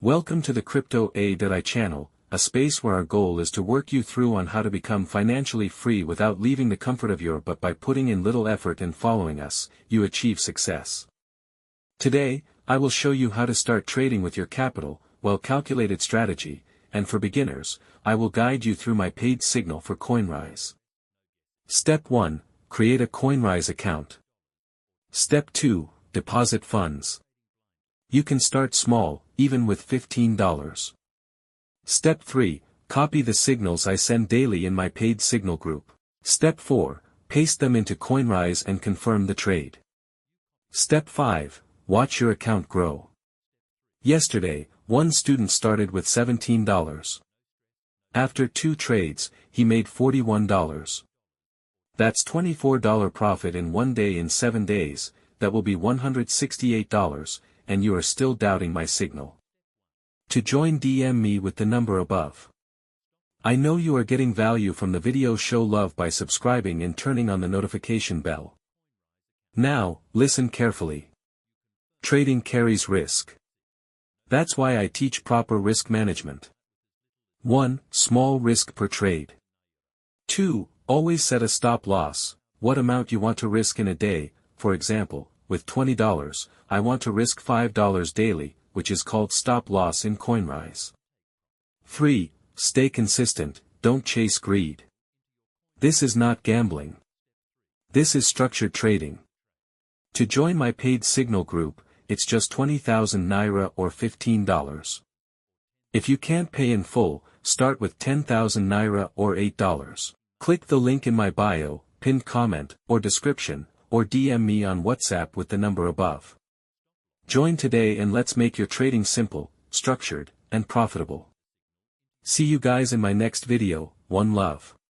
Welcome to the Crypto AI channel, a space where our goal is to work you through on how to become financially free without leaving the comfort of your but by putting in little effort and following us, you achieve success. Today, I will show you how to start trading with your capital, well-calculated strategy, and for beginners, I will guide you through my paid signal for Coinryze. Step 1, create a Coinryze account. Step 2, deposit funds. You can start small, even with $15. Step 3, copy the signals I send daily in my paid signal group. Step 4, paste them into Coinryze and confirm the trade. Step 5, watch your account grow. Yesterday, one student started with $17. After 2 trades, he made $41. That's $24 profit in one day in 7 days, that will be $168, and you are still doubting my signal. To join, DM me with the number above. I know you are getting value from the video. Show love by subscribing and turning on the notification bell. Now, listen carefully. Trading carries risk. That's why I teach proper risk management. 1. Small risk per trade. 2. Always set a stop loss, what amount you want to risk in a day. For example, with $20, I want to risk $5 daily, which is called stop loss in Coinryze. 3. Stay consistent, don't chase greed. This is not gambling. This is structured trading. To join my paid signal group, it's just 20,000 Naira or $15. If you can't pay in full, start with 10,000 Naira or $8. Click the link in my bio, pinned comment, or description, or DM me on WhatsApp with the number above. Join today and let's make your trading simple, structured, and profitable. See you guys in my next video. One love.